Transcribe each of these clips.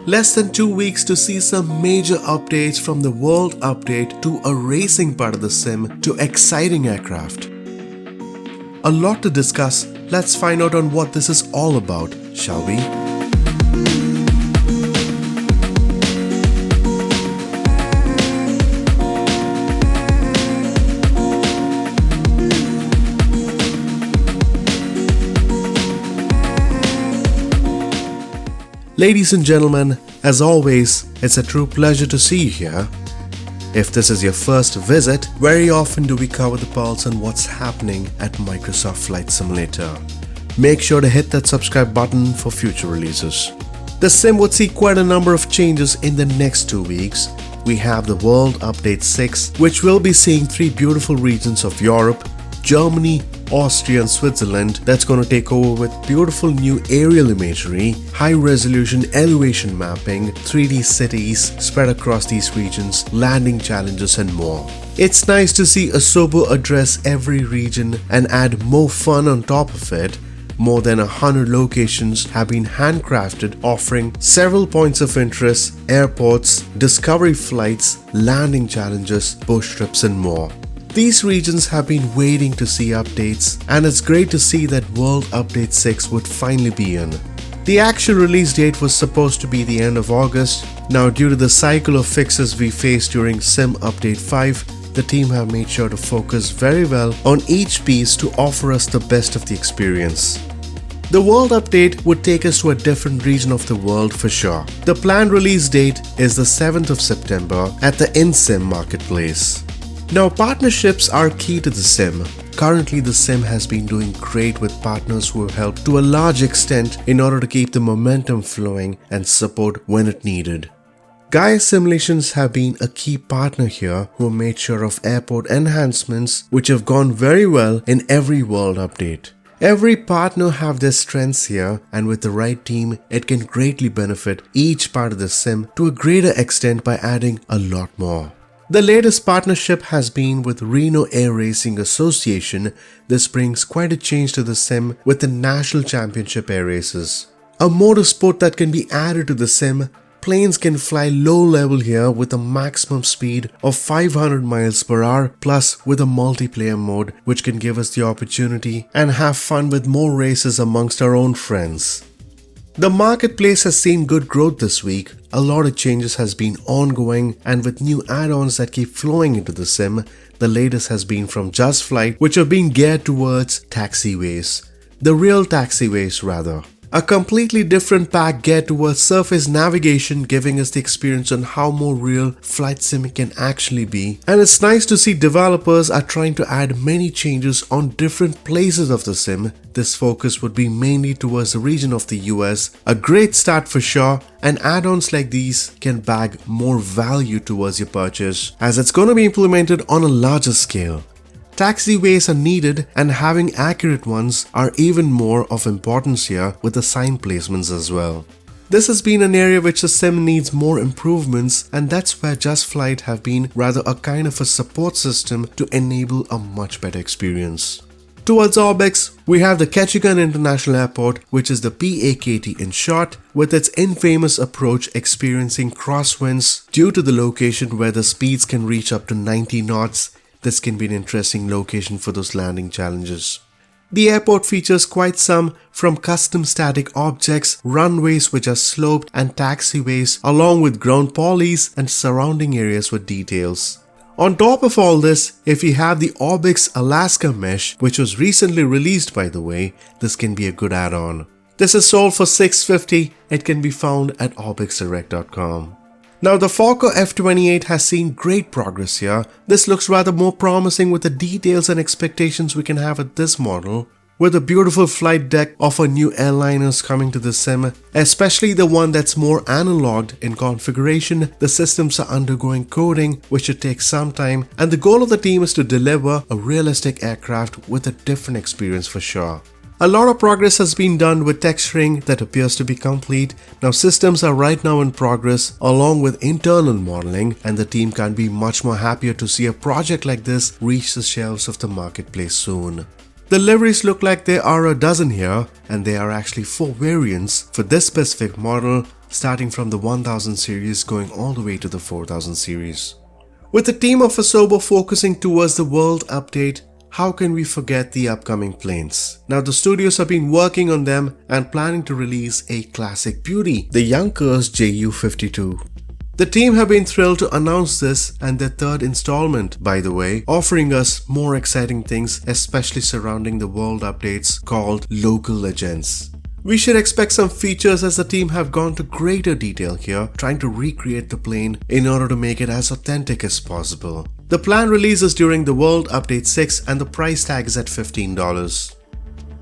Less than 2 weeks to see some major updates from the world update to a racing part of the sim to exciting aircraft. A lot to discuss. Let's find out on what this is all about, shall we? Ladies and gentlemen, as always, it's a true pleasure to see you here. If this is your first visit, very often do we cover the pulse on what's happening at Microsoft Flight Simulator. Make sure to hit that subscribe button for future releases. The sim would see quite a number of changes in the next 2 weeks. We have the World Update 6, which will be seeing 3 beautiful regions of Europe, Germany, Austria and Switzerland that's going to take over with beautiful new aerial imagery, high-resolution elevation mapping, 3D cities spread across these regions, landing challenges and more. It's nice to see Asobo address every region and add more fun on top of it. More than 100 locations have been handcrafted, offering several points of interest, airports, discovery flights, landing challenges, bush trips and more. These regions have been waiting to see updates, and it's great to see that World Update 6 would finally be in. The actual release date was supposed to be the end of August. Now, due to the cycle of fixes we faced during Sim Update 5, the team have made sure to focus very well on each piece to offer us the best of the experience. The World Update would take us to a different region of the world for sure. The planned release date is the 7th of September at the InSim marketplace. Now, partnerships are key to the sim. Currently, the sim has been doing great with partners who have helped to a large extent in order to keep the momentum flowing and support when it needed. Gaia Simulations have been a key partner here who made sure of airport enhancements which have gone very well in every world update. Every partner have their strengths here, and with the right team, it can greatly benefit each part of the sim to a greater extent by adding a lot more. The latest partnership has been with Reno Air Racing Association. This brings quite a change to the sim with the National Championship Air Races. A motorsport that can be added to the sim. Planes can fly low level here with a maximum speed of 500 miles per hour plus with a multiplayer mode which can give us the opportunity and have fun with more races amongst our own friends. The marketplace has seen good growth this week. A lot of changes has been ongoing, and with new add-ons that keep flowing into the sim, the latest has been from Just Flight, which have been geared towards taxiways. The real taxiways rather. A completely different pack geared towards surface navigation, giving us the experience on how more real flight sim can actually be. And it's nice to see developers are trying to add many changes on different places of the sim. This focus would be mainly towards the region of the US, a great start for sure, and add-ons like these can bag more value towards your purchase as it's going to be implemented on a larger scale. Taxiways are needed, and having accurate ones are even more of importance here with the sign placements as well. This has been an area which the sim needs more improvements, and that's where Just Flight have been rather a kind of a support system to enable a much better experience. Towards Orbex, we have the Ketchikan International Airport, which is the PAKT in short, with its infamous approach experiencing crosswinds due to the location where the speeds can reach up to 90 knots. This can be an interesting location for those landing challenges. The airport features quite some, from custom static objects, runways which are sloped and taxiways, along with ground POIs and surrounding areas with details. On top of all this, if you have the Orbex Alaska Mesh, which was recently released by the way, this can be a good add-on. This is sold for $650. It can be found at orbexdirect.com. Now, the Fokker F28 has seen great progress here. This looks rather more promising with the details and expectations we can have at this model. With a beautiful flight deck of our new airliners coming to the sim, especially the one that's more analogued in configuration, the systems are undergoing coding which should take some time, and the goal of the team is to deliver a realistic aircraft with a different experience for sure. A lot of progress has been done with texturing that appears to be complete. Now systems are right now in progress along with internal modeling, and the team can be much more happier to see a project like this reach the shelves of the marketplace soon. The liveries look like there are a dozen here, and there are actually 4 variants for this specific model, starting from the 1000 series going all the way to the 4000 series. With the team of Asobo focusing towards the world update, how can we forget the upcoming planes? Now the studios have been working on them and planning to release a classic beauty, the Yonkers Ju-52. The team have been thrilled to announce this and their 3rd installment, by the way, offering us more exciting things, especially surrounding the world updates called Local Legends. We should expect some features as the team have gone to greater detail here, trying to recreate the plane in order to make it as authentic as possible. The plan releases during the World Update 6 and the price tag is at $15.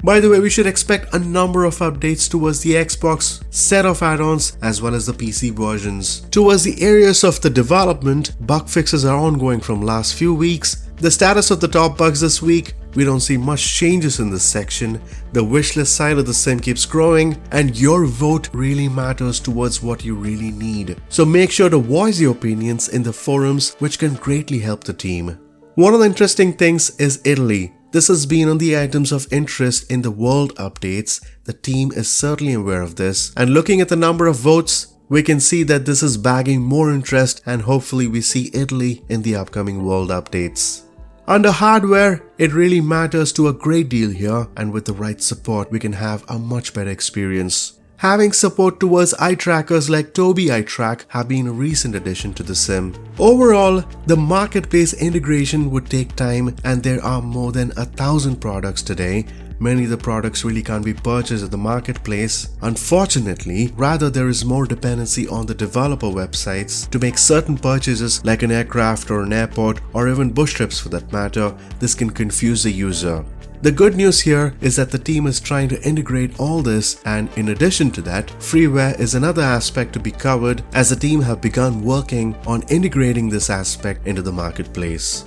By the way, we should expect a number of updates towards the Xbox, set of add-ons as well as the PC versions. Towards the areas of the development, bug fixes are ongoing from last few weeks. The status of the top bugs this week, we don't see much changes in this section. The wishlist side of the sim keeps growing and your vote really matters towards what you really need. So make sure to voice your opinions in the forums, which can greatly help the team. One of the interesting things is Italy. This has been on the items of interest in the world updates. The team is certainly aware of this, and looking at the number of votes, we can see that this is bagging more interest and hopefully we see Italy in the upcoming world updates. Under hardware, it really matters to a great deal here, and with the right support we can have a much better experience. Having support towards eye trackers like Tobii Eye Track have been a recent addition to the sim. Overall, the marketplace integration would take time and there are more than 1,000 products today. Many of the products really can't be purchased at the marketplace. Unfortunately, rather there is more dependency on the developer websites to make certain purchases like an aircraft or an airport or even bush trips for that matter. This can confuse the user. The good news here is that the team is trying to integrate all this, and in addition to that, freeware is another aspect to be covered as the team have begun working on integrating this aspect into the marketplace.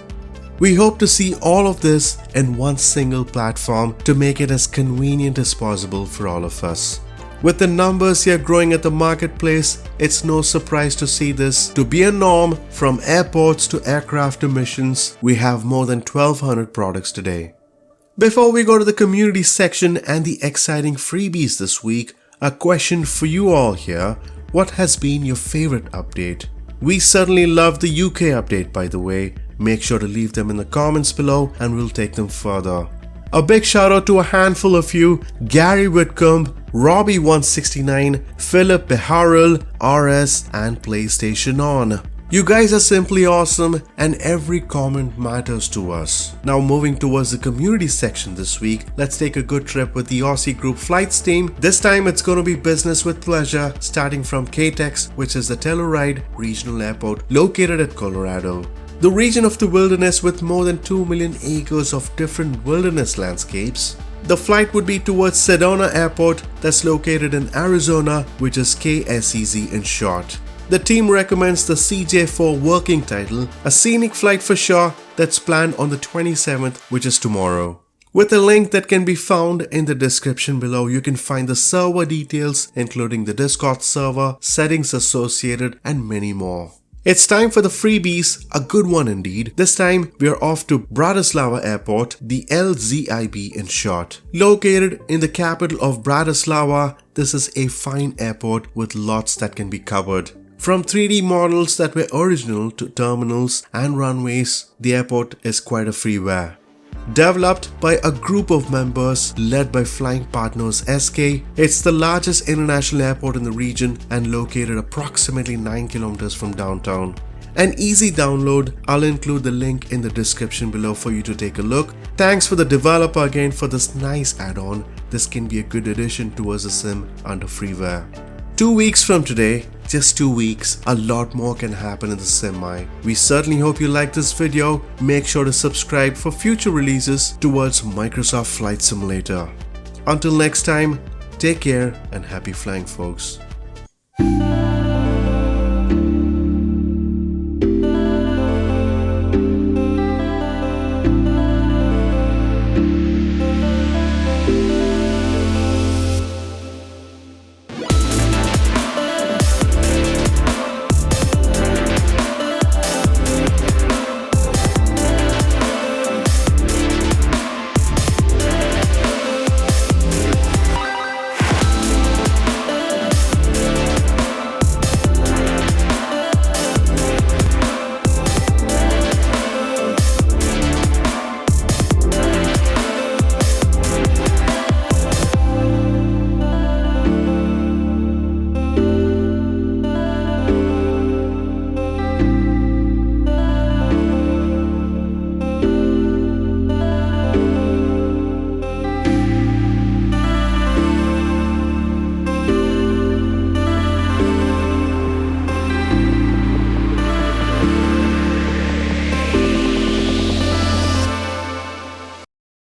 We hope to see all of this in one single platform to make it as convenient as possible for all of us. With the numbers here growing at the marketplace, it's no surprise to see this to be a norm. From airports to aircraft to missions, we have more than 1,200 products today. Before we go to the community section and the exciting freebies this week, a question for you all here. What has been your favorite update? We certainly love the UK update, by the way. Make sure to leave them in the comments below and we'll take them further. A big shout out to a handful of you: Gary Whitcomb, Robbie169, Philip Beharrell, RS and PlayStation On. You guys are simply awesome and every comment matters to us. Now moving towards the community section this week, let's take a good trip with the Aussie Group Flights team. This time it's going to be business with pleasure, starting from KTEX, which is the Telluride Regional Airport located at Colorado. The region of the wilderness with more than 2 million acres of different wilderness landscapes. The flight would be towards Sedona Airport that's located in Arizona, which is KSEZ in short. The team recommends the CJ4 working title, a scenic flight for sure, that's planned on the 27th, which is tomorrow. With a link that can be found in the description below, you can find the server details including the Discord server, settings associated and many more. It's time for the freebies, a good one indeed. This time we are off to Bratislava Airport, the LZIB in short. Located in the capital of Bratislava, this is a fine airport with lots that can be covered. From 3D models that were original to terminals and runways, the airport is quite a freeware. Developed by a group of members led by Flying Partners SK, it's the largest international airport in the region and located approximately 9 kilometers from downtown. An easy download, I'll include the link in the description below for you to take a look. Thanks for the developer again for this nice add-on. This can be a good addition towards the sim under freeware. 2 weeks from today, just 2 weeks, a lot more can happen in the semi. We certainly hope you like this video. Make sure to subscribe for future releases towards Microsoft Flight Simulator. Until next time, take care and happy flying, folks.